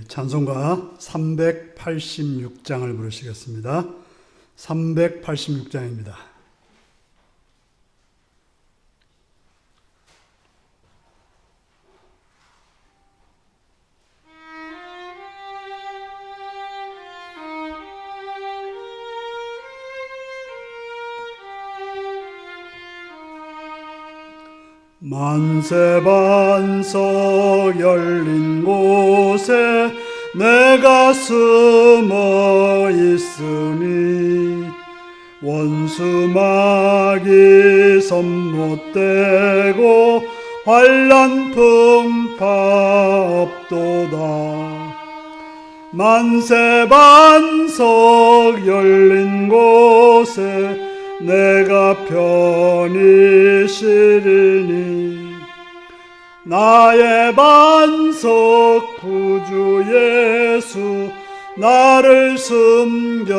찬송가 386장을 부르시겠습니다. 386장입니다. 만세반석 열린 곳에 내가 숨어 있으니 원수마귀 섬못되고 환난 풍파 없도다. 만세반석 열린 곳에 내가 편히 쉬리니 나의 반석 구주 예수 나를 숨겨주소서.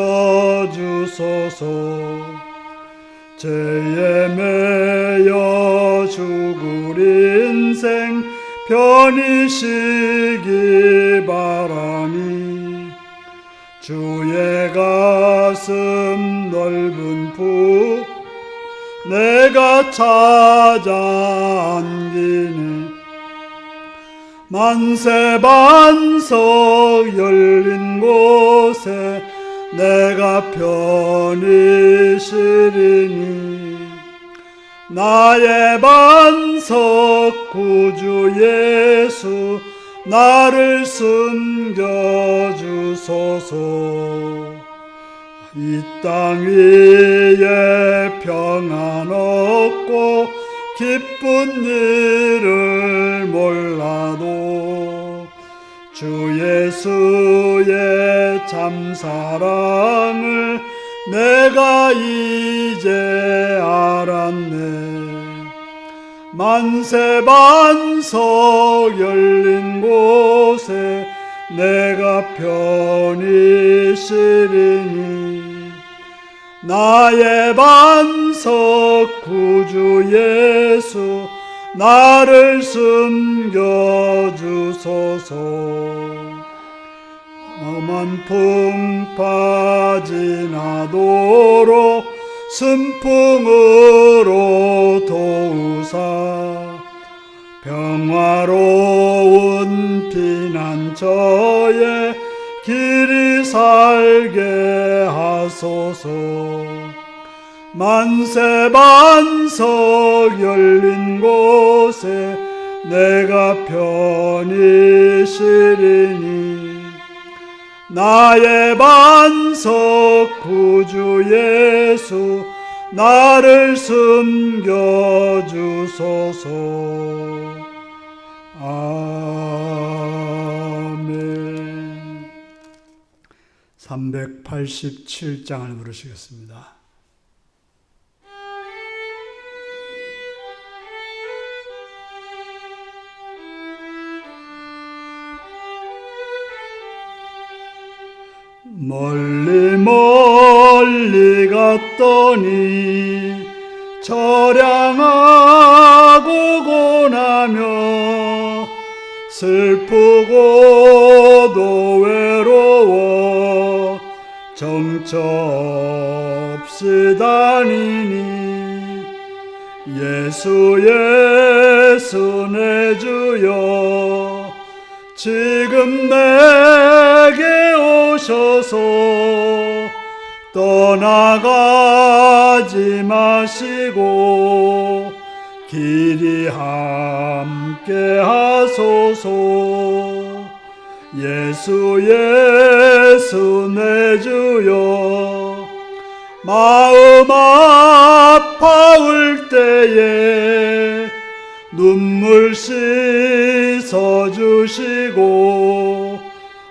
죄에 매여 죽을 인생 편히 쉬기 바라니 주의 가슴 넓은 품 내가 찾아 안기네. 만세반석 열린 곳에 내가 편히 쉬리니 나의 반석 구주 예수 나를 숨겨주소서. 이 땅 위에 평안 없고 기쁜 일을 몰라도 주 예수의 참 사랑을 내가 이제 알았네. 만세반석 열린 곳에 내가 편히 쉬리니 나의 반석 구주 예수 나를 숨겨주소서. 험한 풍파 지나도록 순풍으로 도우사 평화로운 피난처에 길이 살게 하소서. 만세반석 열린 곳에 내가 편히 쉬리니 나의 반석 구주 예수 나를 숨겨주소서. 아멘. 387장을 부르시겠습니다. 멀리 멀리 갔더니 처량하고 고나며 슬프고도 외로워 정처 없이 다니니 예수 예수 내 주여 지금 내게 오셔서 떠나가지 마시고 길이 함께 하소서. 예수 예수 내 주여 마음 아파올 때에 눈물 씻어주시고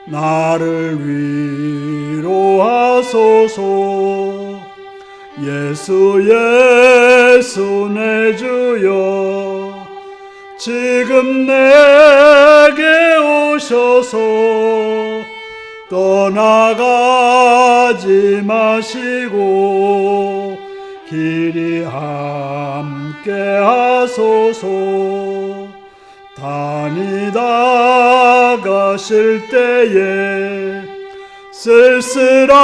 나를 위로하소서. 예수 예수 내 주여 지금 내게 오셔서 떠나가지 마시고 길이 함께 하소서. 다니다 떠나가실 때에 쓸쓸한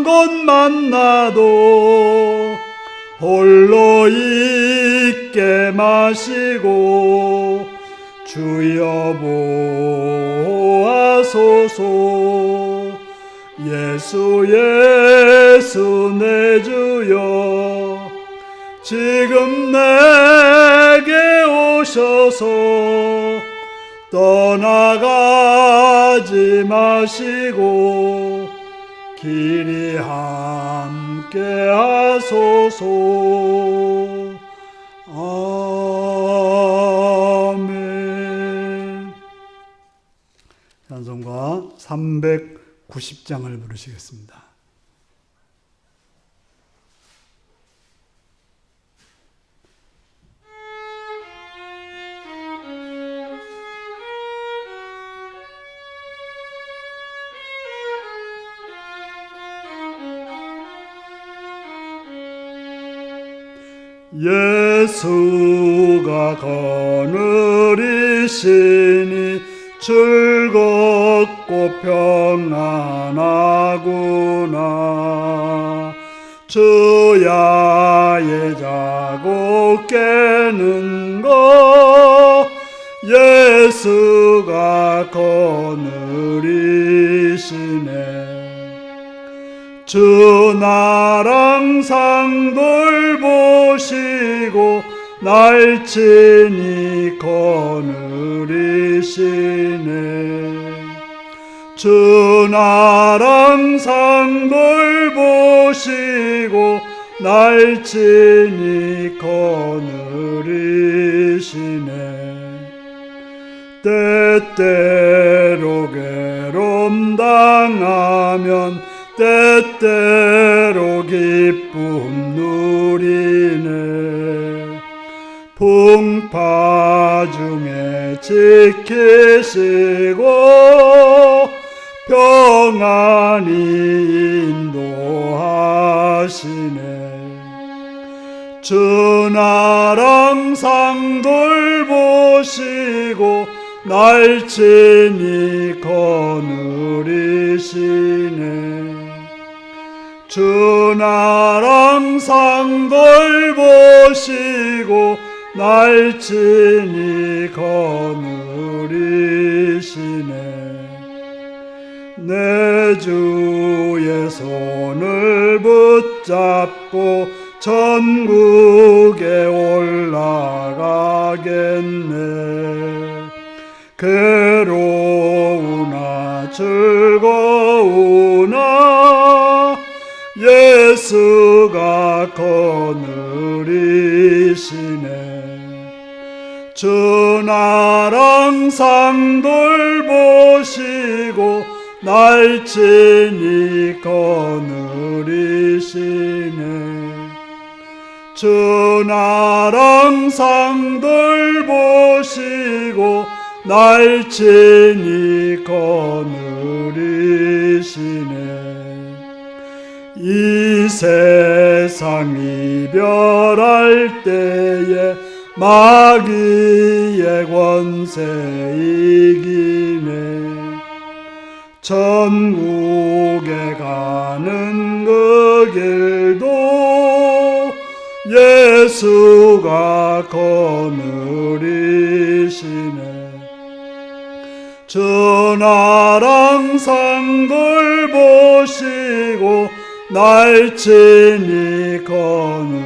곳 만나도 홀로 있게 마시고 주여 보아소서. 예수 예수 내 주여 지금 내게 오셔서 떠나가지 마시고 길이 함께 하소서. 아멘. 찬송가 390장을 부르시겠습니다. 예수가 거느리시니 즐겁고 평안하구나. 주야의 자고 깨는 것 예수가 거느리시네. 주 나랑 상돌보시고 날친히 거느리시네. 주 나랑 상돌보시고 날친히 거느리시네. 때때로 괴로움 당하면 때때로 기쁨 누리네. 풍파 중에 지키시고 평안히 인도하시네. 주 나랑 상돌보시고 날친히 거느리시네. 주 나랑 상돌보시고 날친히 거느리시네. 내 주의 손을 붙잡고 천국에 올라가겠네. 괴로우나 즐거우나 예수가 거느리시네. 주 나랑 상돌보시고 날친히 거느리시네. 주 나랑 상돌보시고 날친히 거느리시네. 이 세상 이별할 때에 마귀의 권세 이기네. 천국에 가는 그 길도 예수가 거느리시네. 주 나랑 상돌보시고 날친히 거느리시네.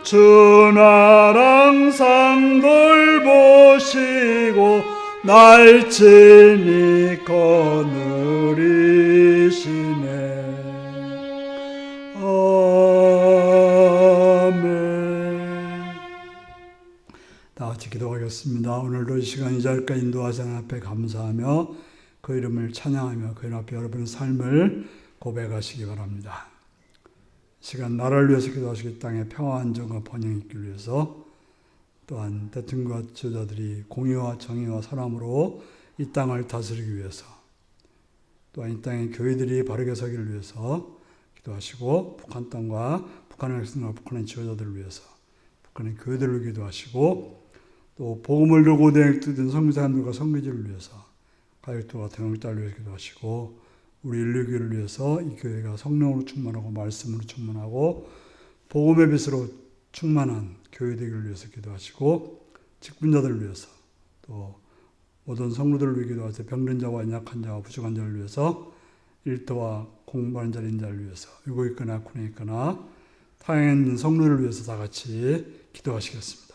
주 나랑 상돌보시고 날친히 거느리시네. 아멘. 다 같이 기도하겠습니다. 오늘도 이 시간 이 자리까지 인도하시는 앞에 감사하며 그 이름을 찬양하며 그 이름 앞에 여러분의 삶을 고백하시기 바랍니다. 시간 나라를 위해서 기도하시기 땅에 평화 안정과 번영이 있기를 위해서 또한 대통령과 지도자들이 공의와 정의와 사랑으로 이 땅을 다스리기 위해서 또한 이 땅의 교회들이 바르게 서기를 위해서 기도하시고 북한 땅과 북한의 백성과 북한의 지도자들을 위해서 북한의 교회들을 기도하시고 또 복음을 들고 대행되던 성교사님들과 성교지를 위해서 가족들과 대형딸을 위해 기도하시고 우리 인류교회를 위해서 이 교회가 성령으로 충만하고 말씀으로 충만하고 복음의 빛으로 충만한 교회 되기를 위해서 기도하시고 직분자들을 위해서 또 모든 성도들을 위해 기도하세요. 병든 자와 연약한 자와 부족한 자를 위해서 일터와 공부하는 자를 인자를 위해서 유고 있거나 군에 있거나 타향에 있는 성도들을 위해서 다 같이 기도하시겠습니다.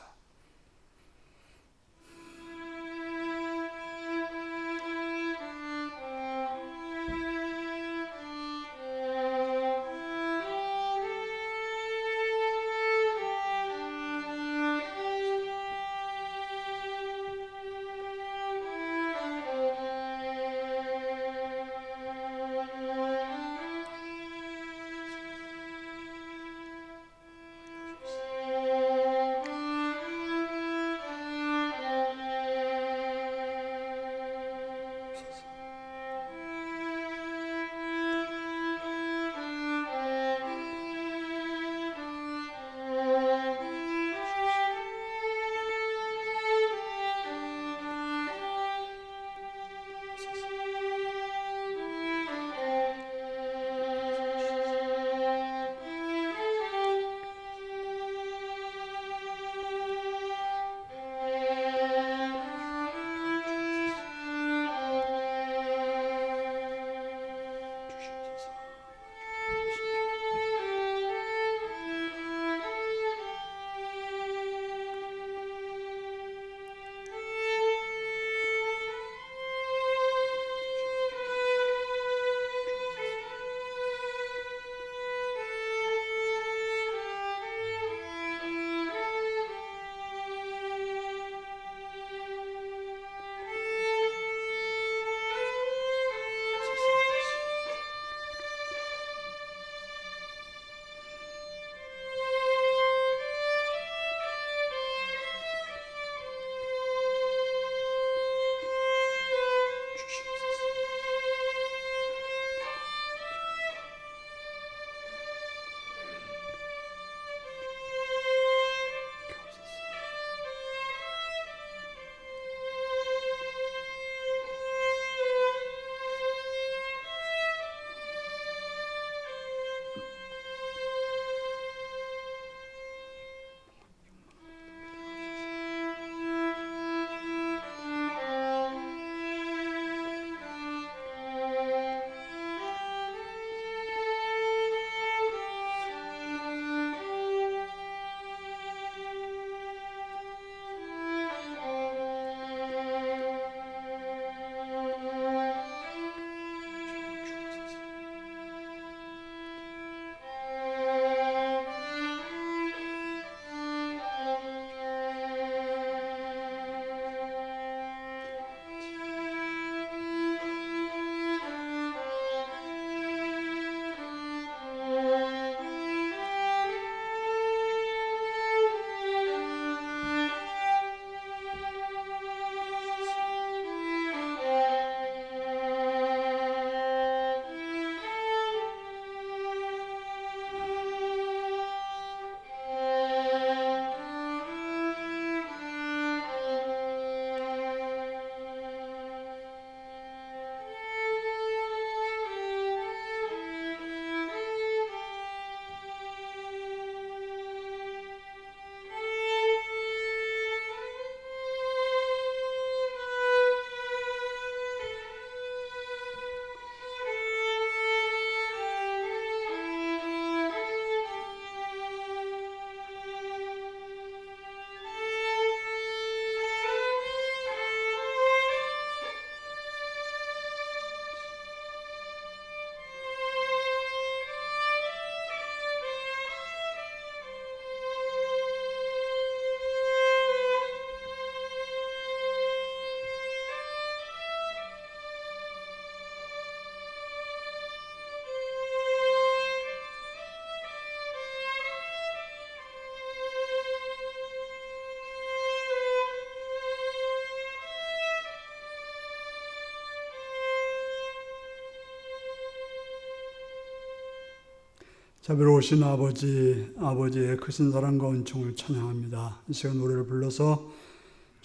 자비로우신 아버지, 아버지의 크신 사랑과 은총을 찬양합니다. 이 시간 노래를 불러서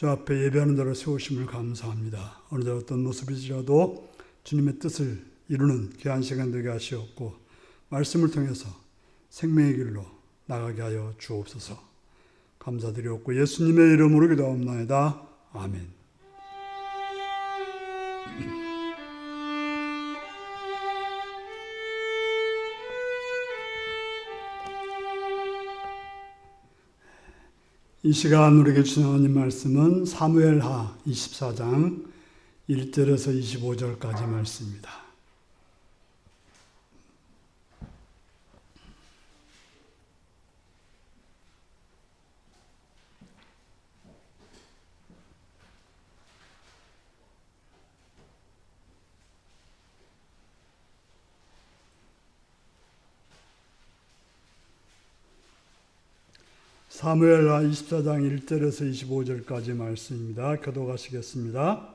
주 앞에 예배하는 자로 세우심을 감사합니다. 어느 날 어떤 모습이지라도 주님의 뜻을 이루는 귀한 시간 되게 하시옵고 말씀을 통해서 생명의 길로 나가게 하여 주옵소서. 감사드리옵고 예수님의 이름으로 기도하옵나이다. 아멘. 이 시간 우리에게 주신 하나님 말씀은 사무엘하 24장 1절에서 25절까지 말씀입니다. 사무엘하 24장 1절에서 25절까지 말씀입니다. 교독하시겠습니다.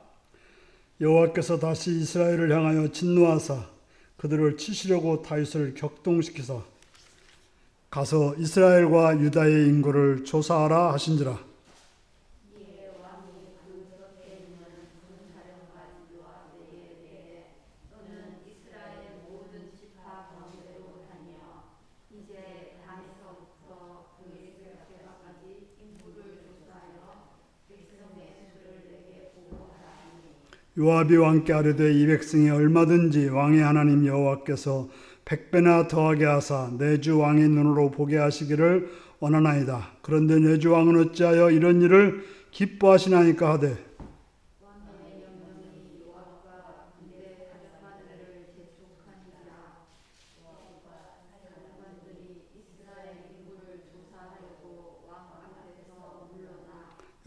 여호와께서 다시 이스라엘을 향하여 진노하사 그들을 치시려고 다윗을 격동시키사 가서 이스라엘과 유다의 인구를 조사하라 하신지라. 요압이 왕께 아뢰되 이 백성이 얼마든지 왕의 하나님 여호와께서 100배나 더하게 하사 내 주 왕의 눈으로 보게 하시기를 원하나이다. 그런데 내 주 왕은 어찌하여 이런 일을 기뻐하시나이까 하되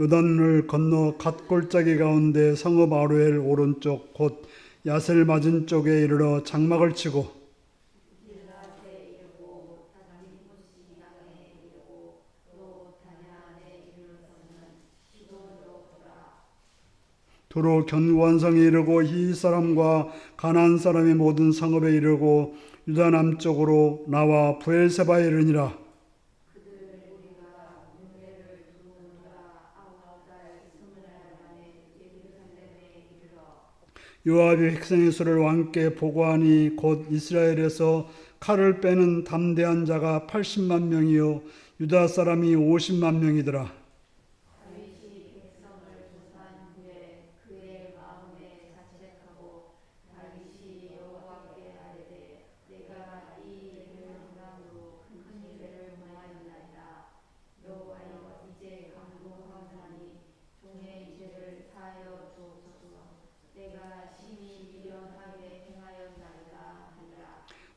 요단을 건너 갓골짜기 가운데 성읍 아로엘 오른쪽 곧 야셀 맞은 쪽에 이르러 장막을 치고 도로 견고한성에 이르고 히윗 사람과 가나안 사람의 모든 성읍에 이르고 유다 남쪽으로 나와 브엘세바에 이르니라. 요압이 백성의 수를 왕께 보고하니 곧 이스라엘에서 칼을 빼는 담대한 자가 80만 명이요 유다 사람이 50만 명이더라.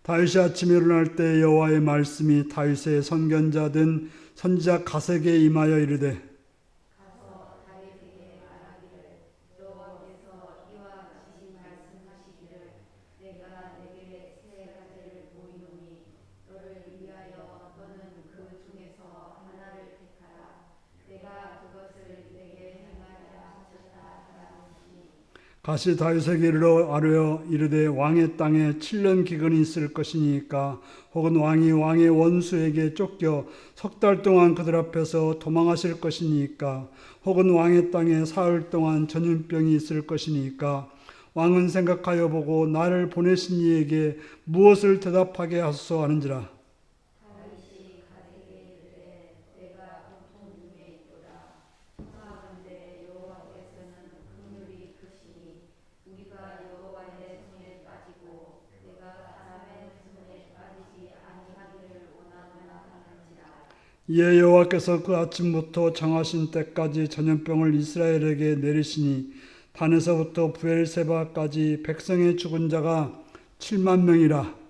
다윗이 아침에 일어날 때 여호와의 말씀이 다윗의 선견자된 선지자 가세에게 임하여 이르되 가서 다윗에게 말하기를 여호와께서 이와 같이 말씀하시기를 내가 내게 세 가지를 보이노니 너를 위하여 너는 그 중에서 하나를 택하라. 내가 그것을 내게 행하리라 하셨다 하라니. 가시 다윗에게 이르러 아뢰어 이르되 왕의 땅에 7년 기근이 있을 것이니까 혹은 왕이 왕의 원수에게 쫓겨 석 달 동안 그들 앞에서 도망하실 것이니까 혹은 왕의 땅에 사흘 동안 전염병이 있을 것이니까 왕은 생각하여 보고 나를 보내신 이에게 무엇을 대답하게 하소서 하는지라. 이에 여호와께서 그 아침부터 정하신 때까지 전염병을 이스라엘에게 내리시니 단에서부터 브엘세바까지 백성의 죽은 자가 7만 명이라.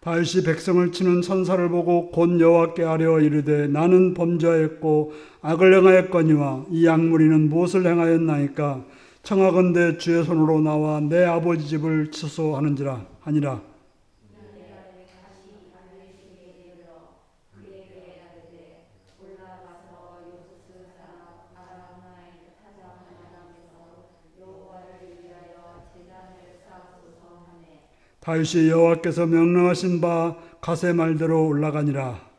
다윗이 백성을 치는 천사를 보고 곧 여호와께 아뢰어 이르되 나는 범죄하였고 악을 행하였거니와 이 악무리는 무엇을 행하였나이까 청하건대 주의 손으로 나와 내 아버지 집을 치소하는지라 아니라 다윗이 여호와께서 명령하신 바 가세 말대로 올라가니라.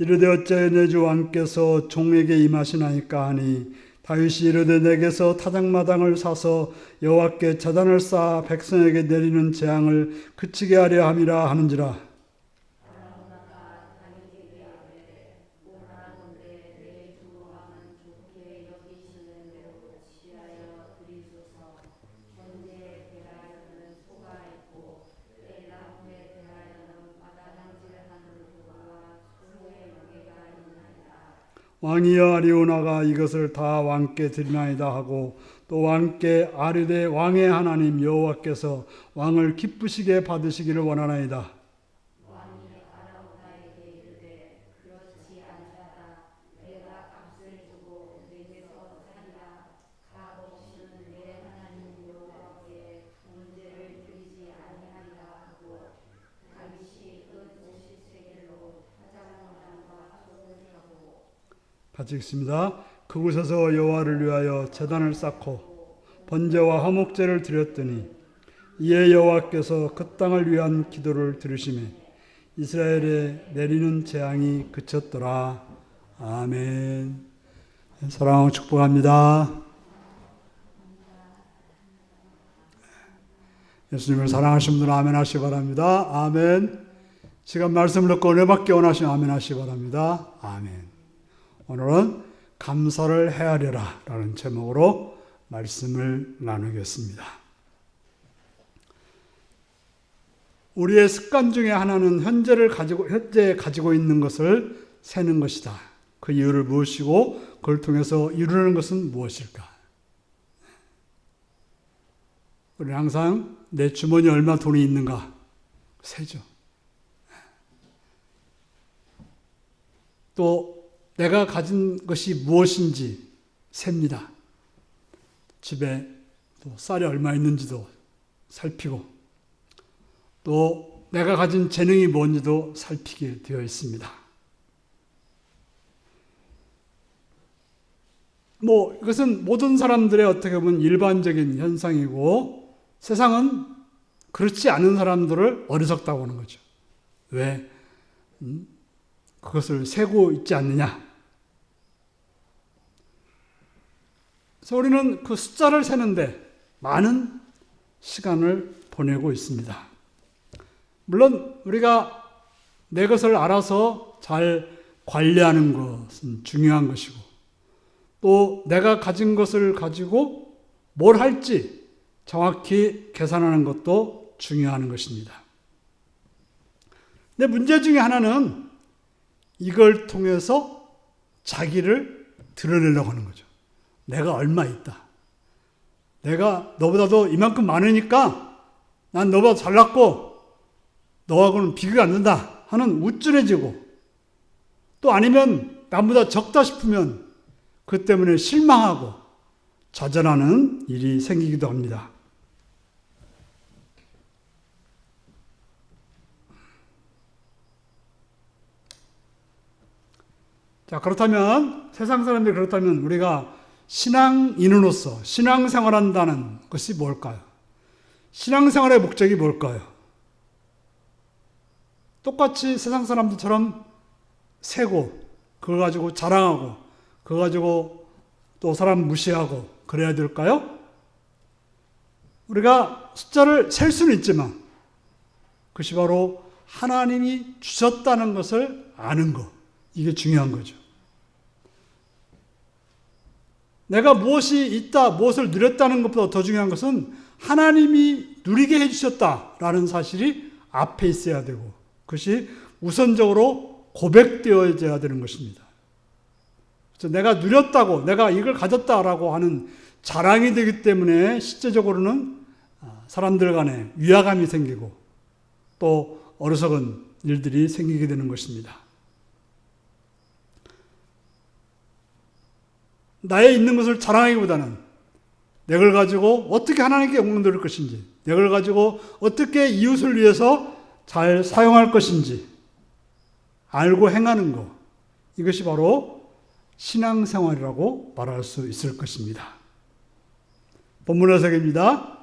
이르되 어찌하여 내 주 왕께서 종에게 임하시나이까 하니 다윗이 이르되 내게서 타작마당을 사서 여호와께 제단을 쌓아 백성에게 내리는 재앙을 그치게 하려 함이라 하는지라. 왕이여 아리오나가 이것을 다 왕께 드리나이다 하고 또 왕께 아뢰되 왕의 하나님 여호와께서 왕을 기쁘시게 받으시기를 원하나이다. 같이 읽습니다. 그곳에서 여호와를 위하여 제단을 쌓고 번제와 화목제를 드렸더니 이에 여호와께서 그 땅을 위한 기도를 들으시매 이스라엘에 내리는 재앙이 그쳤더라. 아멘. 사랑하고 축복합니다. 예수님을 사랑하시는 분들은 아멘 하시기 바랍니다. 아멘. 시간 말씀을 듣고 은혜받기 원하시면 아멘 하시기 바랍니다. 아멘. 오늘은 감사를 헤아려라 라는 제목으로 말씀을 나누겠습니다. 우리의 습관 중에 하나는 현재에 가지고 있는 것을 세는 것이다. 그 이유를 무엇이고 그걸 통해서 이루는 것은 무엇일까? 우리는 항상 내 주머니에 얼마 돈이 있는가 세죠. 또 내가 가진 것이 무엇인지 셉니다. 집에 또 쌀이 얼마 있는지도 살피고 또 내가 가진 재능이 뭔지도 살피게 되어 있습니다. 이것은 모든 사람들의 어떻게 보면 일반적인 현상이고 세상은 그렇지 않은 사람들을 어리석다고 하는 거죠. 왜? 그것을 세고 있지 않느냐? 그래서 우리는 그 숫자를 세는데 많은 시간을 보내고 있습니다. 물론 우리가 내 것을 알아서 잘 관리하는 것은 중요한 것이고 또 내가 가진 것을 가지고 뭘 할지 정확히 계산하는 것도 중요한 것입니다. 근데 문제 중에 하나는 이걸 통해서 자기를 드러내려고 하는 거죠. 내가 얼마 있다. 내가 너보다도 이만큼 많으니까 난 너보다 잘났고 너하고는 비교가 안 된다 하는 우쭐해지고 또 아니면 나보다 적다 싶으면 그 때문에 실망하고 좌절하는 일이 생기기도 합니다. 자, 그렇다면 세상 사람들이 그렇다면 우리가 신앙인으로서 신앙생활한다는 것이 뭘까요? 신앙생활의 목적이 뭘까요? 똑같이 세상 사람들처럼 세고 그거 가지고 자랑하고 그거 가지고 또 사람 무시하고 그래야 될까요? 우리가 숫자를 셀 수는 있지만 그것이 바로 하나님이 주셨다는 것을 아는 것, 이게 중요한 거죠. 내가 무엇이 있다, 무엇을 누렸다는 것보다 더 중요한 것은 하나님이 누리게 해주셨다라는 사실이 앞에 있어야 되고 그것이 우선적으로 고백되어져야 되는 것입니다. 그래서 내가 누렸다고, 내가 이걸 가졌다라고 하는 자랑이 되기 때문에 실제적으로는 사람들 간에 위화감이 생기고 또 어리석은 일들이 생기게 되는 것입니다. 나의 있는 것을 자랑하기보다는 내 걸 가지고 어떻게 하나님께 영광 돌릴 것인지, 내 걸 가지고 어떻게 이웃을 위해서 잘 사용할 것인지 알고 행하는 것, 이것이 바로 신앙생활이라고 말할 수 있을 것입니다. 본문 해석입니다.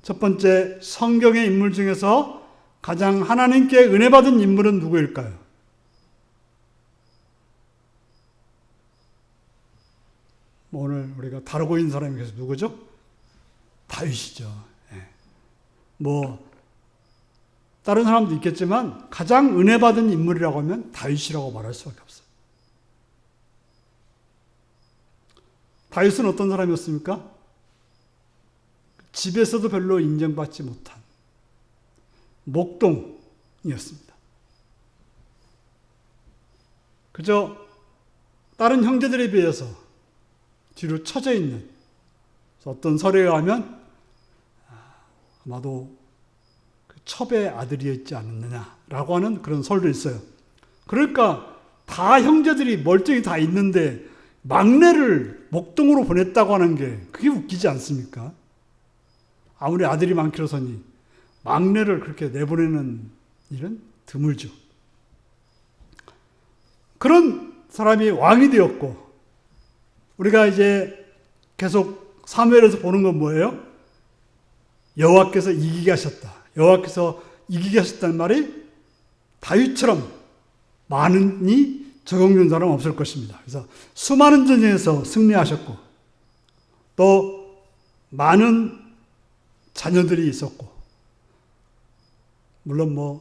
첫 번째, 성경의 인물 중에서 가장 하나님께 은혜 받은 인물은 누구일까요? 오늘 우리가 다루고 있는 사람이 그래서 누구죠? 다윗이죠. 다른 사람도 있겠지만 가장 은혜 받은 인물이라고 하면 다윗이라고 말할 수밖에 없어요. 다윗은 어떤 사람이었습니까? 집에서도 별로 인정받지 못한 목동이었습니다. 그저 다른 형제들에 비해서 뒤로 처져 있는, 어떤 설에 의하면 아마도 그 첩의 아들이었지 않느냐라고 하는 그런 설도 있어요. 그러니까 다 형제들이 멀쩡히 다 있는데 막내를 목동으로 보냈다고 하는 게 그게 웃기지 않습니까? 아무리 아들이 많기로서니 막내를 그렇게 내보내는 일은 드물죠. 그런 사람이 왕이 되었고, 우리가 이제 계속 사무엘에서 보는 건 뭐예요? 여호와께서 이기게 하셨다. 여호와께서 이기게 하셨다는 말이 다윗처럼 많으니 적용된 사람은 없을 것입니다. 그래서 수많은 전쟁에서 승리하셨고, 또 많은 자녀들이 있었고, 물론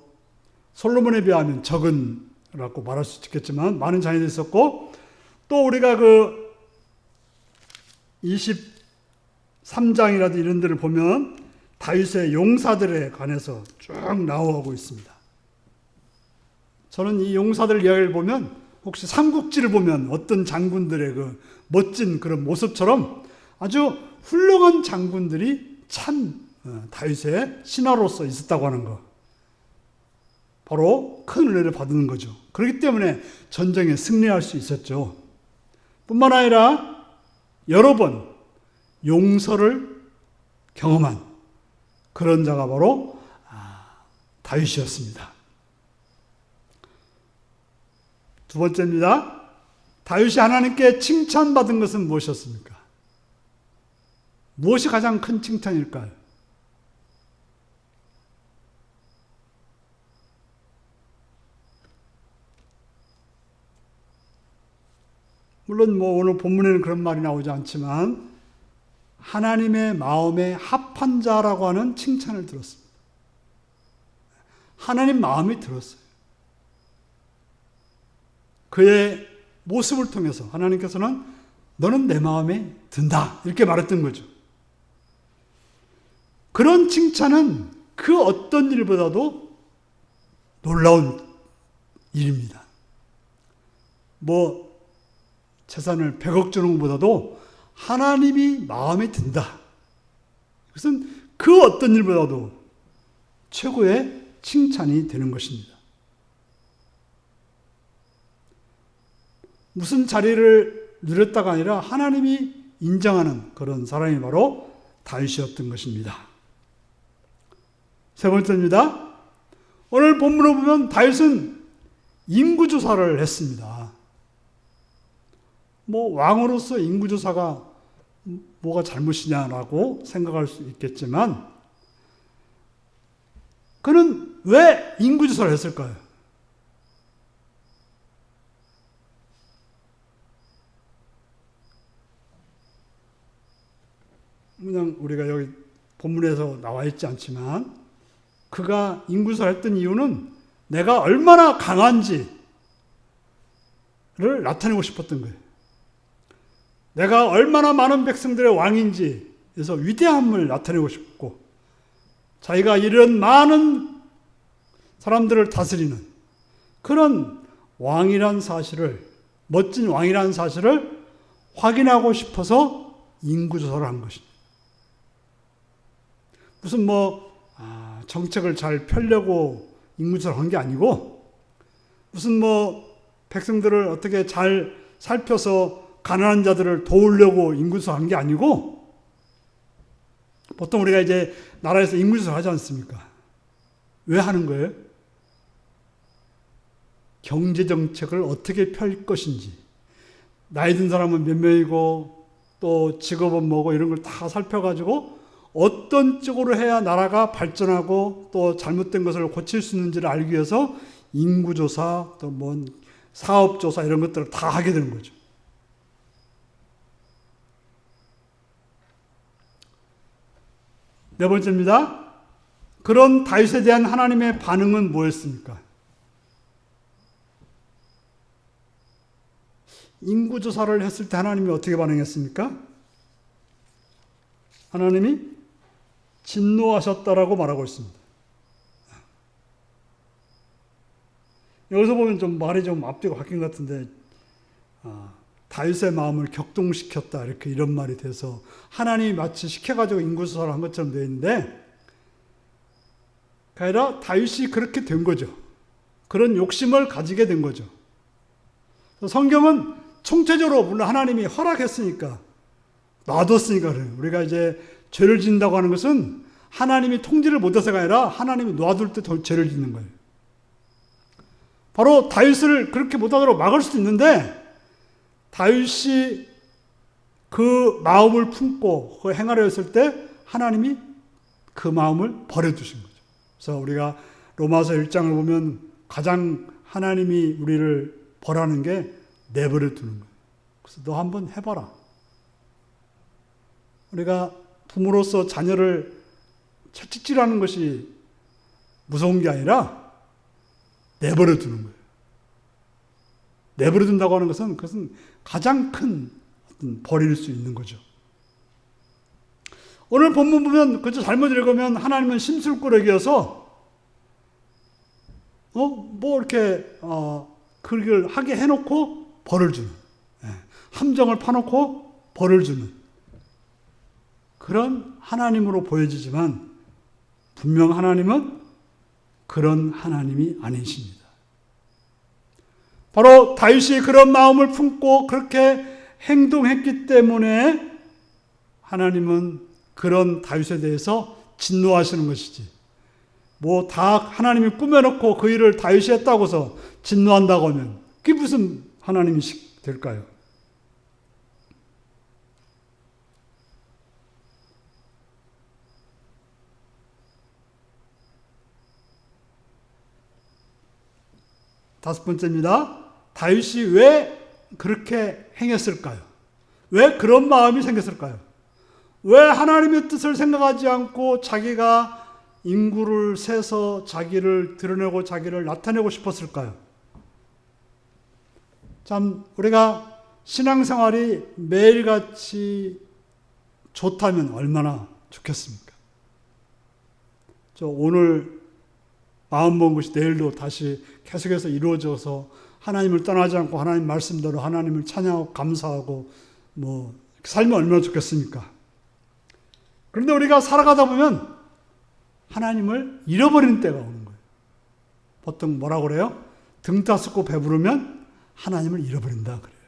솔로몬에 비하면 적은라고 말할 수 있겠지만 많은 자녀들이 있었고, 또 우리가 그 23장이라도 이런 데를 보면 다윗의 용사들에 관해서 쭉 나오고 있습니다. 저는 이 용사들 이야기를 보면 혹시 삼국지를 보면 어떤 장군들의 그 멋진 그런 모습처럼 아주 훌륭한 장군들이 참 다윗의 신하로서 있었다고 하는 것, 바로 큰 은혜를 받는 거죠. 그렇기 때문에 전쟁에 승리할 수 있었죠. 뿐만 아니라 여러 번 용서를 경험한 그런 자가 바로 다윗이었습니다. 두 번째입니다. 다윗이 하나님께 칭찬받은 것은 무엇이었습니까? 무엇이 가장 큰 칭찬일까요? 물론 오늘 본문에는 그런 말이 나오지 않지만 하나님의 마음에 합한 자라고 하는 칭찬을 들었습니다. 하나님 마음이 들었어요. 그의 모습을 통해서 하나님께서는 너는 내 마음에 든다 이렇게 말했던 거죠. 그런 칭찬은 그 어떤 일보다도 놀라운 일입니다. 재산을 100억 주는 것보다도 하나님이 마음에 든다. 그것은 그 어떤 일보다도 최고의 칭찬이 되는 것입니다. 무슨 자리를 누렸다가 아니라 하나님이 인정하는 그런 사람이 바로 다윗이었던 것입니다. 세 번째입니다. 오늘 본문을 보면 다윗은 인구조사를 했습니다. 왕으로서 인구조사가 뭐가 잘못이냐라고 생각할 수 있겠지만, 그는 왜 인구조사를 했을까요? 그냥 우리가 여기 본문에서 나와 있지 않지만, 그가 인구조사를 했던 이유는 내가 얼마나 강한지를 나타내고 싶었던 거예요. 내가 얼마나 많은 백성들의 왕인지, 그래서 위대함을 나타내고 싶고, 자기가 이런 많은 사람들을 다스리는 그런 왕이란 사실을, 멋진 왕이란 사실을 확인하고 싶어서 인구조사를 한 것입니다. 무슨 정책을 잘 펴려고 인구조사를 한 게 아니고 무슨 뭐 백성들을 어떻게 잘 살펴서 가난한 자들을 도우려고 인구조사 한 게 아니고 보통 우리가 이제 나라에서 인구조사 하지 않습니까? 왜 하는 거예요? 경제정책을 어떻게 펼 것인지, 나이 든 사람은 몇 명이고 또 직업은 뭐고 이런 걸 다 살펴가지고 어떤 쪽으로 해야 나라가 발전하고 또 잘못된 것을 고칠 수 있는지를 알기 위해서 인구조사 또 뭐 사업조사 이런 것들을 다 하게 되는 거죠. 네 번째입니다. 그런 다윗에 대한 하나님의 반응은 뭐였습니까? 인구조사를 했을 때 하나님이 어떻게 반응했습니까? 하나님이 진노하셨다라고 말하고 있습니다. 여기서 보면 좀 말이 좀 앞뒤가 바뀐 것 같은데 다윗의 마음을 격동시켰다 이렇게 이런 말이 돼서 하나님이 마치 시켜가지고 인구조사를 한 것처럼 되어 있는데 그게 아니라 다윗이 그렇게 된 거죠. 그런 욕심을 가지게 된 거죠. 성경은 총체적으로 물론 하나님이 허락했으니까 놔뒀으니까 그래요. 우리가 이제 죄를 짓는다고 하는 것은 하나님이 통제를 못해서가 아니라 하나님이 놔둘 때 죄를 짓는 거예요. 바로 다윗을 그렇게 못하도록 막을 수도 있는데 다윗이 그 마음을 품고 그 행하려 했을 때 하나님이 그 마음을 버려두신 거죠. 그래서 우리가 로마서 1장을 보면 가장 하나님이 우리를 벌하는 게 내버려 두는 거예요. 그래서 너 한번 해봐라. 우리가 부모로서 자녀를 채찍질하는 것이 무서운 게 아니라 내버려 두는 거예요. 내버려 둔다고 하는 것은 그것은 가장 큰 벌일 수 있는 거죠. 오늘 본문 보면 그저 잘못 읽으면 하나님은 심술꾸러기여서 뭐 이렇게 그걸 하게 해놓고 벌을 주는, 함정을 파놓고 벌을 주는 그런 하나님으로 보여지지만 분명 하나님은 그런 하나님이 아니십니다. 바로 다윗이 그런 마음을 품고 그렇게 행동했기 때문에 하나님은 그런 다윗에 대해서 진노하시는 것이지. 뭐 다 하나님이 꾸며놓고 그 일을 다윗이 했다고 해서 진노한다고 하면 그게 무슨 하나님이 될까요? 다섯 번째입니다. 다윗이 왜 그렇게 행했을까요? 왜 그런 마음이 생겼을까요? 왜 하나님의 뜻을 생각하지 않고 자기가 인구를 세서 자기를 드러내고 자기를 나타내고 싶었을까요? 참 우리가 신앙생활이 매일같이 좋다면 얼마나 좋겠습니까? 저 오늘 마음 먹은 것이 내일도 다시 계속해서 이루어져서 하나님을 떠나지 않고 하나님 말씀대로 하나님을 찬양하고 감사하고 뭐 살면 얼마나 좋겠습니까? 그런데 우리가 살아가다 보면 하나님을 잃어버리는 때가 오는 거예요. 보통 뭐라고 그래요? 등 따스고 배부르면 하나님을 잃어버린다 그래요.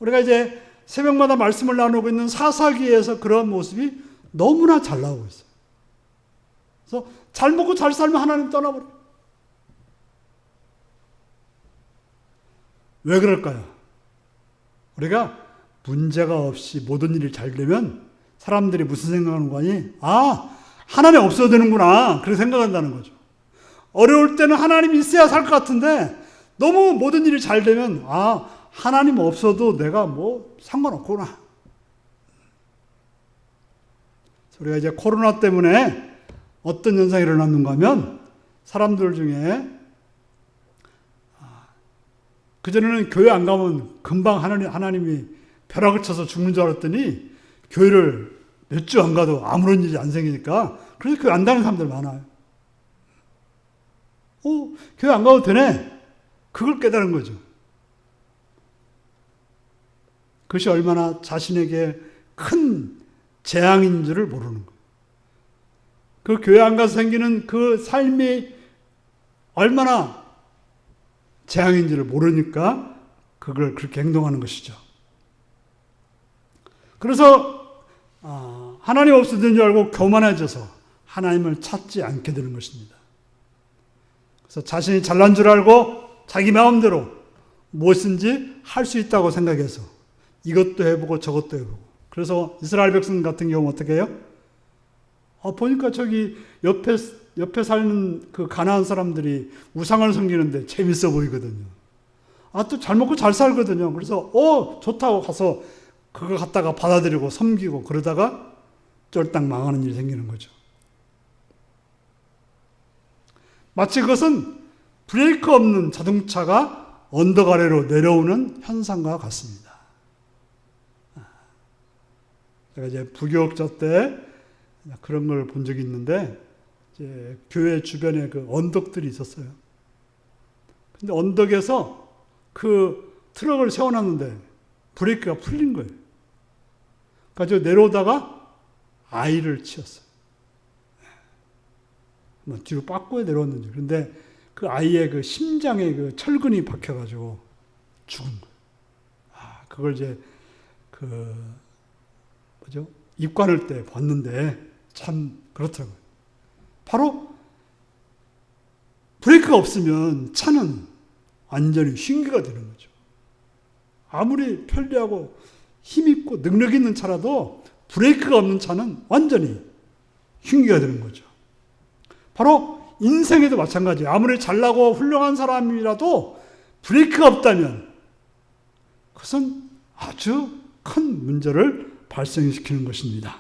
우리가 이제 새벽마다 말씀을 나누고 있는 사사기에서 그런 모습이 너무나 잘 나오고 있어요. 그래서 잘 먹고 잘 살면 하나님 떠나버려요. 왜 그럴까요? 우리가 문제가 없이 모든 일이 잘 되면 사람들이 무슨 생각하는 거니? 하나님 없어도 되는구나. 그렇게 생각한다는 거죠. 어려울 때는 하나님이 있어야 살 것 같은데 너무 모든 일이 잘 되면 하나님 없어도 내가 뭐 상관없구나. 우리가 이제 코로나 때문에 어떤 현상이 일어났는가 하면 사람들 중에 그전에는 교회 안 가면 금방 하나님이 벼락을 쳐서 죽는 줄 알았더니 교회를 몇 주 안 가도 아무런 일이 안 생기니까 그래서 교회 안 다니는 사람들 많아요. 교회 안 가도 되네. 그걸 깨달은 거죠. 그것이 얼마나 자신에게 큰 재앙인 줄을 모르는 거예요. 그 교회 안 가서 생기는 그 삶이 얼마나 재앙인지를 모르니까 그걸 그렇게 행동하는 것이죠. 그래서 하나님 없어진 줄 알고 교만해져서 하나님을 찾지 않게 되는 것입니다. 그래서 자신이 잘난 줄 알고 자기 마음대로 무엇인지 할 수 있다고 생각해서 이것도 해보고 저것도 해보고. 그래서 이스라엘 백성 같은 경우는 어떻게 해요? 보니까 저기 옆에 사는 그 가나안 사람들이 우상을 섬기는데 재밌어 보이거든요. 또 잘 먹고 잘 살거든요. 그래서 좋다고 가서 그거 갖다가 받아들이고 섬기고 그러다가 쫄딱 망하는 일이 생기는 거죠. 마치 그것은 브레이크 없는 자동차가 언덕 아래로 내려오는 현상과 같습니다. 제가 이제 부교육자 때 그런 걸 본 적이 있는데, 이제 교회 주변에 그 언덕들이 있었어요. 근데 언덕에서 그 트럭을 세워놨는데 브레이크가 풀린 거예요. 그래서 내려오다가 아이를 치었어요. 뒤로 빠꾸에 내려왔는지. 그런데 그 아이의 그 심장에 그 철근이 박혀가지고 죽은 거예요. 그걸 이제 입관할 때 봤는데 참 그렇더라고요. 바로 브레이크가 없으면 차는 완전히 휜게가 되는 거죠. 아무리 편리하고 힘있고 능력 있는 차라도 브레이크가 없는 차는 완전히 휜게가 되는 거죠. 바로 인생에도 마찬가지예요. 아무리 잘나고 훌륭한 사람이라도 브레이크가 없다면 그것은 아주 큰 문제를 발생시키는 것입니다.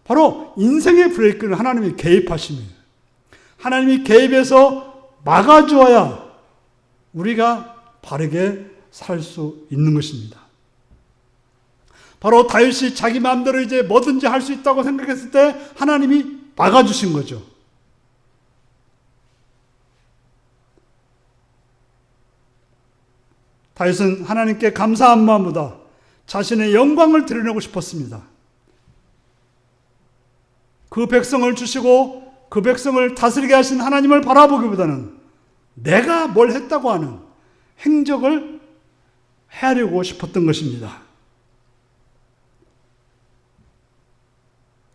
바로 인생의 브레이크는 하나님이 개입하심이에요. 하나님이 개입해서 막아주어야 우리가 바르게 살 수 있는 것입니다. 바로 다윗이 자기 마음대로 이제 뭐든지 할 수 있다고 생각했을 때 하나님이 막아주신 거죠. 다윗은 하나님께 감사한 마음보다 자신의 영광을 드러내고 싶었습니다. 그 백성을 주시고 그 백성을 다스리게 하신 하나님을 바라보기보다는 내가 뭘 했다고 하는 행적을 헤아리고 싶었던 것입니다.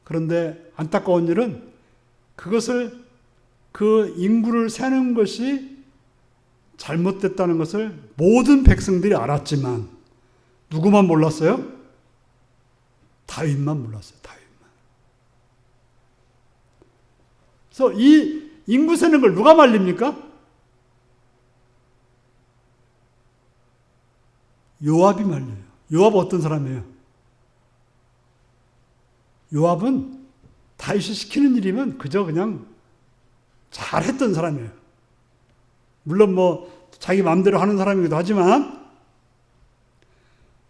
그런데 안타까운 일은 그것을, 그 인구를 세는 것이 잘못됐다는 것을 모든 백성들이 알았지만 누구만 몰랐어요? 다윗만 몰랐어요. 다윗만. 그래서 이 인구 세는 걸 누가 말립니까? 요압이 말려요. 요압은 어떤 사람이에요? 요압은 다윗이 시키는 일이면 그저 그냥 잘했던 사람이에요. 물론 자기 마음대로 하는 사람이기도 하지만,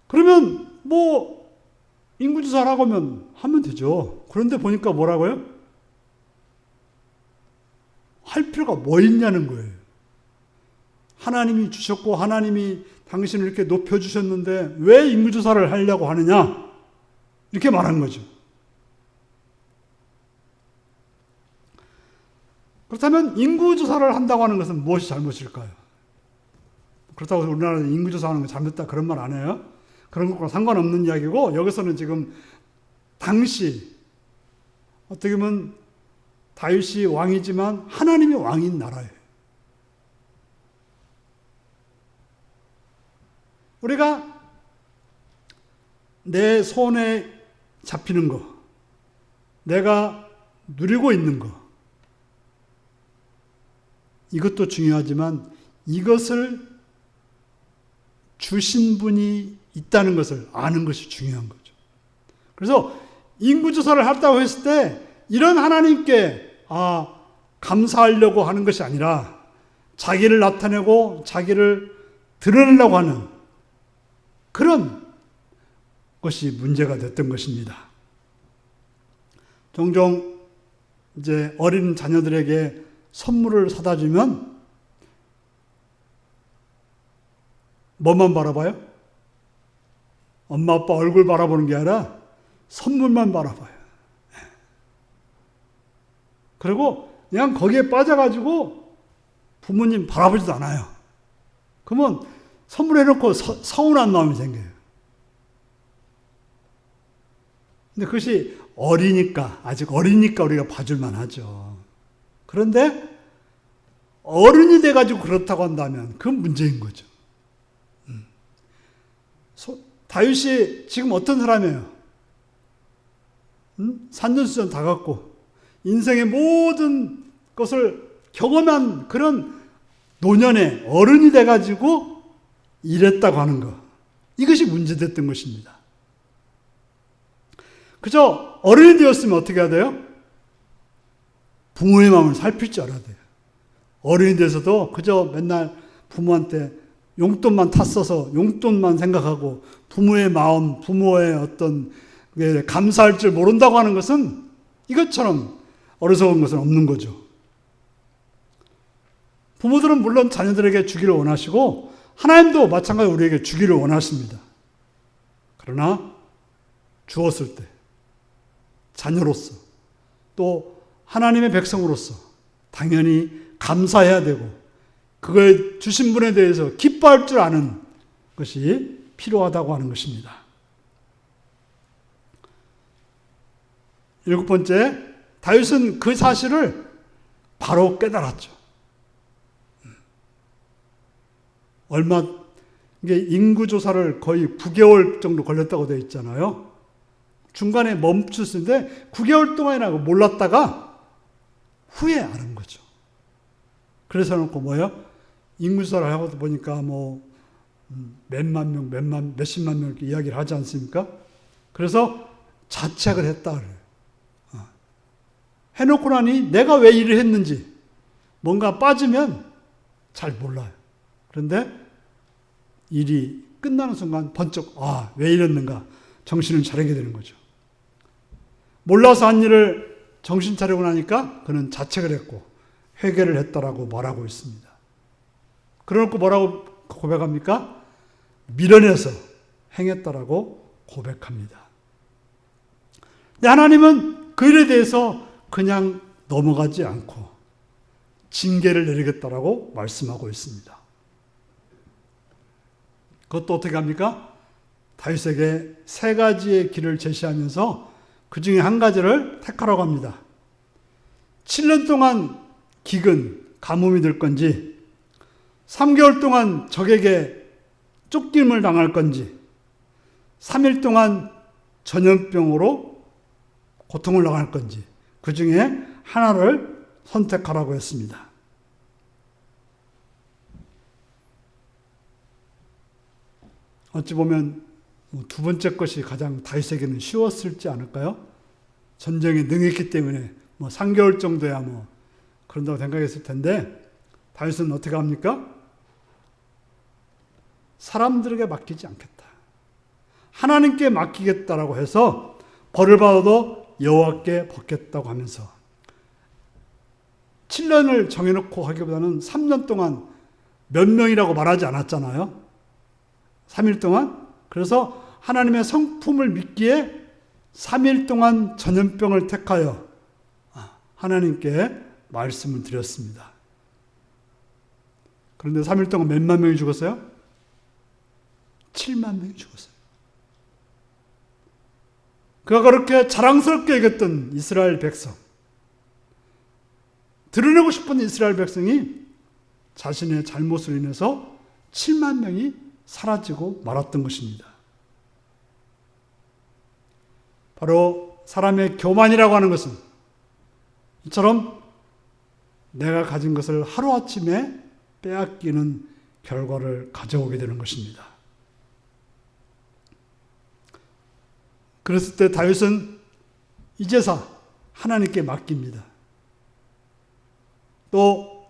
그러면 인구조사를 하면 되죠. 그런데 보니까 뭐라고요? 할 필요가 뭐 있냐는 거예요. 하나님이 주셨고 하나님이 당신을 이렇게 높여주셨는데 왜 인구조사를 하려고 하느냐? 이렇게 말한 거죠. 그렇다면 인구조사를 한다고 하는 것은 무엇이 잘못일까요? 그렇다고 우리나라에서 인구조사하는 거 잘못다 그런 말 안 해요. 그런 것과 상관없는 이야기고, 여기서는 지금 당시 어떻게 보면 다윗이 왕이지만 하나님이 왕인 나라예요. 우리가 내 손에 잡히는 거, 내가 누리고 있는 거, 이것도 중요하지만 이것을 주신 분이 있다는 것을 아는 것이 중요한 거죠. 그래서 인구조사를 한다고 했을 때 이런 하나님께 감사하려고 하는 것이 아니라 자기를 나타내고 자기를 드러내려고 하는 그런 것이 문제가 됐던 것입니다. 종종 이제 어린 자녀들에게 선물을 사다 주면 뭐만 바라봐요? 엄마 아빠 얼굴 바라보는 게 아니라 선물만 바라봐요. 그리고 그냥 거기에 빠져가지고 부모님 바라보지도 않아요. 그러면 선물해놓고 서운한 마음이 생겨요. 근데 그것이 아직 어리니까 우리가 봐줄만 하죠. 그런데 어른이 돼가지고 그렇다고 한다면 그건 문제인 거죠. 다윗이 지금 어떤 사람이에요? 산전수전 다 갖고 인생의 모든 것을 경험한 그런 노년에 어른이 돼가지고 이랬다고 하는 것. 이것이 문제됐던 것입니다. 그저 어른이 되었으면 어떻게 해야 돼요? 부모의 마음을 살필 줄 알아야 돼요. 어른이 돼서도 그저 맨날 부모한테 용돈만 탔어서 용돈만 생각하고 부모의 마음, 부모의 어떤 감사할 줄 모른다고 하는 것은 이것처럼 어리석은 것은 없는 거죠. 부모들은 물론 자녀들에게 주기를 원하시고 하나님도 마찬가지로 우리에게 주기를 원하십니다. 그러나 주었을 때 자녀로서 또 하나님의 백성으로서 당연히 감사해야 되고 그걸 주신 분에 대해서 기뻐할 줄 아는 것이 필요하다고 하는 것입니다. 7번째, 다윗은 그 사실을 바로 깨달았죠. 이게 인구조사를 거의 9개월 정도 걸렸다고 되어 있잖아요. 중간에 멈췄는데 9개월 동안이나 몰랐다가 후에 아는 거죠. 그래서 놓고 뭐예요? 인구조사를 하고 보니까 몇만 명, 몇십만 명 이렇게 이야기를 하지 않습니까? 그래서 자책을 했다 그래요. 해놓고 나니 내가 왜 일을 했는지 뭔가 빠지면 잘 몰라요. 그런데 일이 끝나는 순간 번쩍 왜 이랬는가 정신을 차리게 되는 거죠. 몰라서 한 일을 정신 차리고 나니까 그는 자책을 했고 회개를 했다라고 말하고 있습니다. 그러놓고 뭐라고 고백합니까? 밀어내서 행했다라고 고백합니다. 근데 하나님은 그 일에 대해서 그냥 넘어가지 않고 징계를 내리겠다라고 말씀하고 있습니다. 그것도 어떻게 합니까? 다윗에게 3가지의 길을 제시하면서 그 중에 한 가지를 택하라고 합니다. 7년 동안 기근, 가뭄이 될 건지 3개월 동안 적에게 쫓김을 당할 건지 3일 동안 전염병으로 고통을 당할 건지 그 중에 하나를 선택하라고 했습니다. 어찌 보면 2번째 것이 가장 다윗에게는 쉬웠을지 않을까요? 전쟁에 능했기 때문에 3개월 정도야 그런다고 생각했을 텐데 다윗은 어떻게 합니까? 사람들에게 맡기지 않겠다. 하나님께 맡기겠다라고 해서 벌을 받아도 여호와께 받겠다고 하면서 7년을 정해놓고 하기보다는 3년 동안 몇 명이라고 말하지 않았잖아요. 3일 동안. 그래서 하나님의 성품을 믿기에 3일 동안 전염병을 택하여 하나님께 말씀을 드렸습니다. 그런데 3일 동안 몇만 명이 죽었어요? 7만 명이 죽었어요. 그가 그렇게 자랑스럽게 여겼던 이스라엘 백성, 드러내고 싶은 이스라엘 백성이 자신의 잘못으로 인해서 7만 명이 사라지고 말았던 것입니다. 바로 사람의 교만이라고 하는 것은 이처럼 내가 가진 것을 하루아침에 빼앗기는 결과를 가져오게 되는 것입니다. 그랬을 때 다윗은 이제서 하나님께 맡깁니다. 또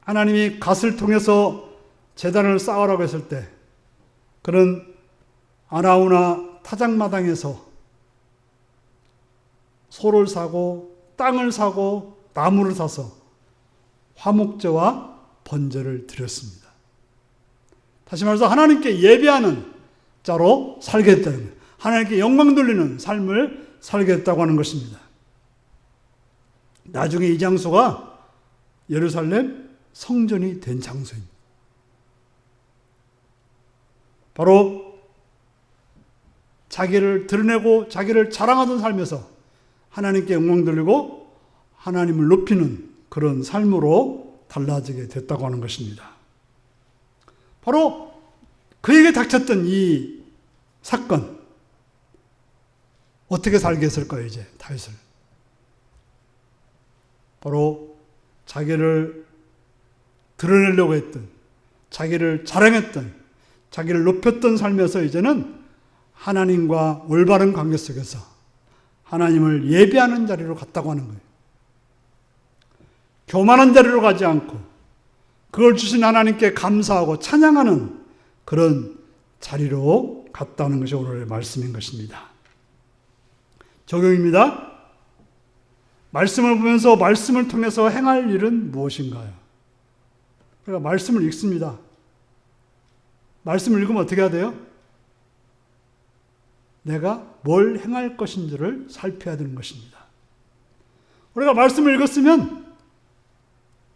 하나님이 갓을 통해서 제단을 쌓으라고 했을 때 그는 아라우나 타작마당에서 소를 사고 땅을 사고 나무를 사서 화목제와 번제를 드렸습니다. 다시 말해서 하나님께 예배하는 자로 살겠다는 거예요. 하나님께 영광 돌리는 삶을 살겠다고 하는 것입니다. 나중에 이 장소가 예루살렘 성전이 된 장소입니다. 바로 자기를 드러내고 자기를 자랑하던 삶에서 하나님께 영광 돌리고 하나님을 높이는 그런 삶으로 달라지게 됐다고 하는 것입니다. 바로 그에게 닥쳤던 이 사건, 어떻게 살게 했을까요, 이제 다윗을? 바로 자기를 드러내려고 했던, 자기를 자랑했던, 자기를 높였던 삶에서 이제는 하나님과 올바른 관계 속에서 하나님을 예배하는 자리로 갔다고 하는 거예요. 교만한 자리로 가지 않고 그걸 주신 하나님께 감사하고 찬양하는 그런 자리로 갔다는 것이 오늘의 말씀인 것입니다. 적용입니다. 말씀을 보면서 말씀을 통해서 행할 일은 무엇인가요? 그러니까 말씀을 읽습니다. 말씀을 읽으면 어떻게 해야 돼요? 내가 뭘 행할 것인지를 살펴야 되는 것입니다. 우리가 말씀을 읽었으면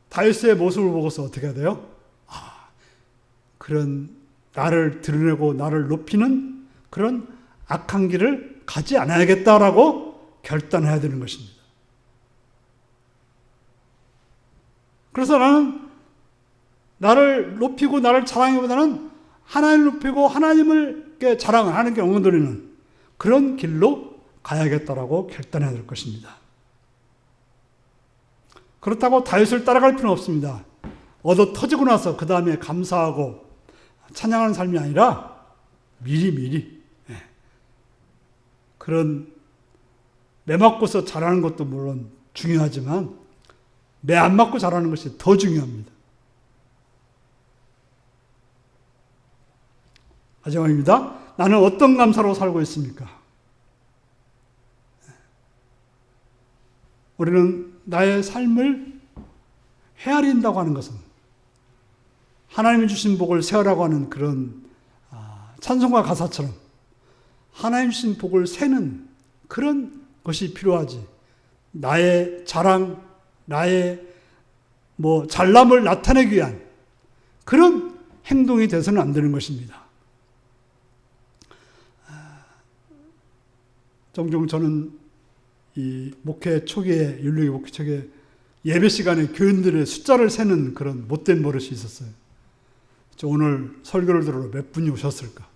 다윗의 모습을 보고서 어떻게 해야 돼요? 그런 나를 드러내고 나를 높이는 그런 악한 길을 가지 않아야겠다라고 결단해야 되는 것입니다. 그래서 나는 나를 높이고 나를 자랑하기보다는 하나님을 높이고 하나님을 자랑을 하나님께 영광 돌리는 그런 길로 가야겠다라고 결단해야 될 것입니다. 그렇다고 다윗을 따라갈 필요는 없습니다. 얻어 터지고 나서 그 다음에 감사하고 찬양하는 삶이 아니라 미리 그런 매 맞고서 잘하는 것도 물론 중요하지만 매 안 맞고 잘하는 것이 더 중요합니다. 마지막입니다. 나는 어떤 감사로 살고 있습니까? 우리는 나의 삶을 헤아린다고 하는 것은 하나님이 주신 복을 세어라고 하는 그런 찬송가 가사처럼 하나님 주신 복을 세는 그런 것이 필요하지. 나의 자랑, 나의 잘남을 나타내기 위한 그런 행동이 돼서는 안 되는 것입니다. 종종 저는 이 목회 초기에, 율리기 목회 초기에 예배 시간에 교인들의 숫자를 세는 그런 못된 버릇이 있었어요. 저 오늘 설교를 들으러 몇 분이 오셨을까?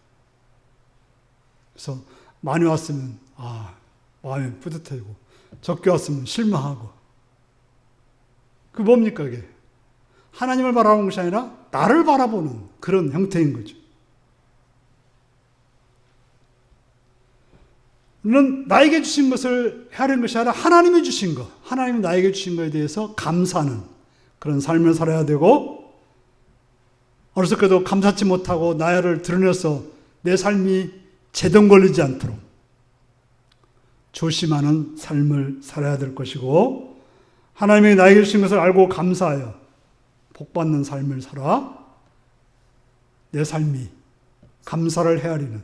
그래서 많이 왔으면 마음이 뿌듯해지고 적게 왔으면 실망하고. 그 뭡니까 그게? 하나님을 바라보는 것이 아니라 나를 바라보는 그런 형태인 거죠. 우리는 나에게 주신 것을 헤아리는 것이 아니라 하나님이 주신 것, 하나님이 나에게 주신 것에 대해서 감사하는 그런 삶을 살아야 되고, 어리석게도 감사치 못하고 나를 드러내서 내 삶이 제동 걸리지 않도록 조심하는 삶을 살아야 될 것이고, 하나님이 나에게 주신 것을 알고 감사하여 복받는 삶을 살아 내 삶이 감사를 헤아리는,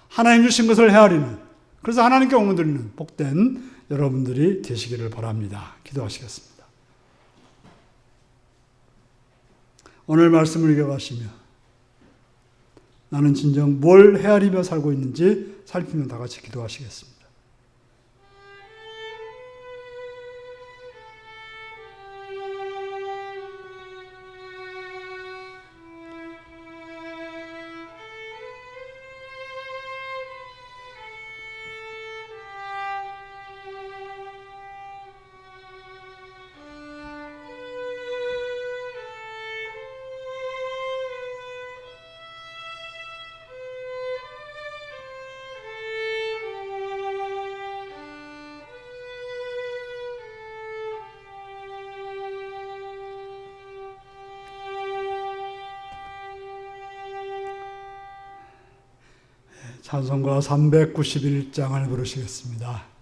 하나님 주신 것을 헤아리는, 그래서 하나님께 영광 돌리는 복된 여러분들이 되시기를 바랍니다. 기도하시겠습니다. 오늘 말씀을 읽어가시며 나는 진정 뭘 헤아리며 살고 있는지 살피며 다 같이 기도하시겠습니다. 찬송가 391장을 부르시겠습니다.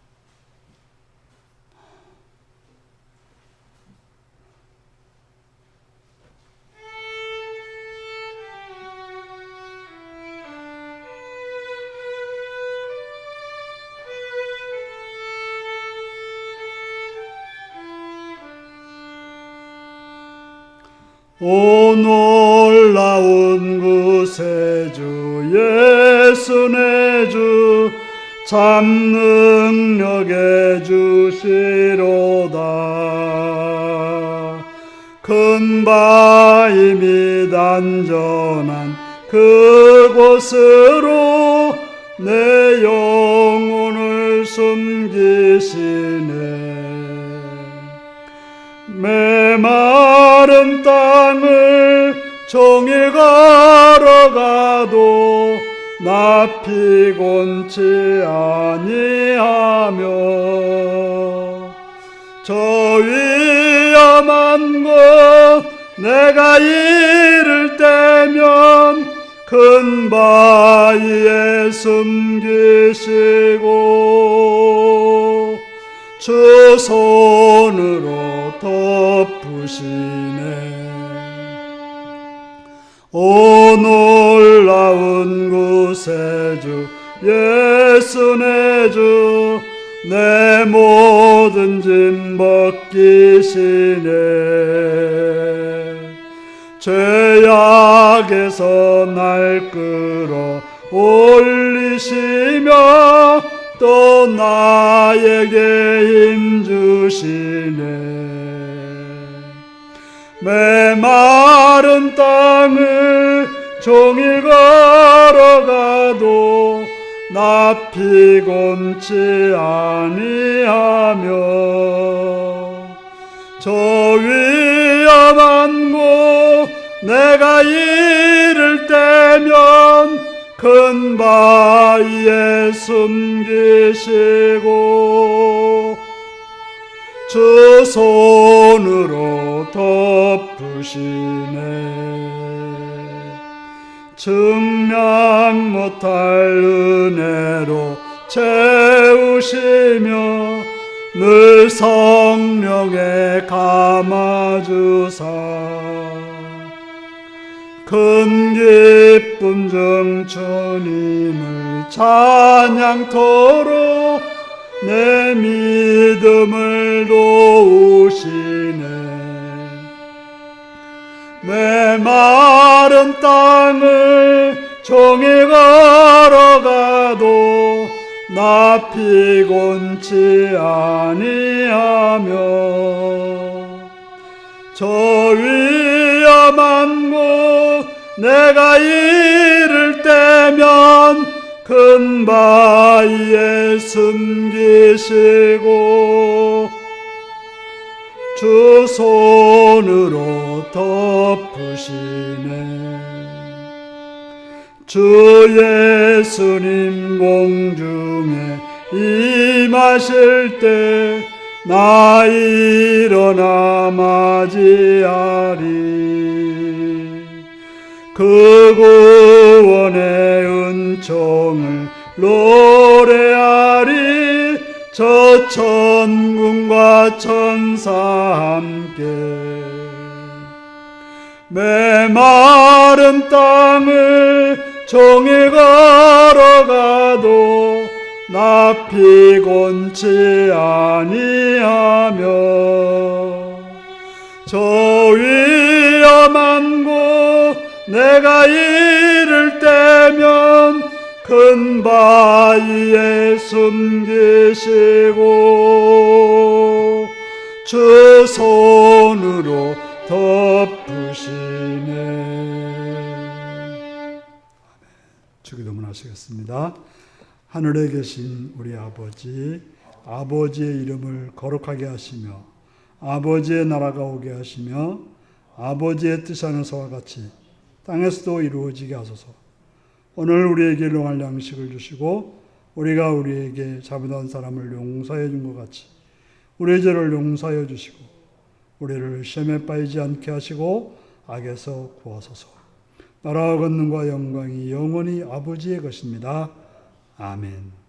오 놀라운 구세주 예수 내 주 참 능력의 주시로다. 큰 바위 및 안전한 그곳으로 내 영혼을 숨기시네. 메마른 땅을 종일 걸어가도 나 피곤치 아니하며 저 위험한 곳 내가 이를 때면 큰 바위에 숨기시고 주 손으로 덮으시네. 오 놀라운 구세주 예수 내 주 내 모든 짐 벗기시네. 죄악에서 날 끌어 올리시며 또 나에게 힘 주시네. 메마른 땅을 종일 걸어가도 나 피곤치 아니하며 저 위험한 곳 내가 이를 때면 큰 바위에 숨기시고 주 손으로 덮으시네. 증량 못할 은혜로 채우시며 늘 성령에 감아주사 큰 기쁨 중 주님을 찬양토록 내 믿음을 도우시네. 메마른 땅을 종일 걸어가도 나 피곤치 아니하며 저 위험한 곳 내가 이를 때면 큰 바위에 숨기시고 주 손으로 덮으시네. 주 예수님 공중에 임하실 때 나 일어나 맞이하리. 그 구원의 은총을 노래하리. 저 천군과 천사 함께 메마른 땅을 종일 걸어가도 나 피곤치 아니하며 저 위험한 곳 내가 이를 때면 큰 바위에 숨기시고 주 손으로 덮으시네. 주기도문 하시겠습니다. 하늘에 계신 우리 아버지, 아버지의 이름을 거룩하게 하시며 아버지의 나라가 오게 하시며 아버지의 뜻 하늘서와 같이 땅에서도 이루어지게 하소서. 오늘 우리에게 일용할 양식을 주시고 우리가 우리에게 잘못한 사람을 용서해 준 것 같이 우리의 죄를 용서하여 주시고 우리를 시험에 빠지지 않게 하시고 악에서 구하소서. 나라와 권능과 영광이 영원히 아버지의 것입니다. 아멘.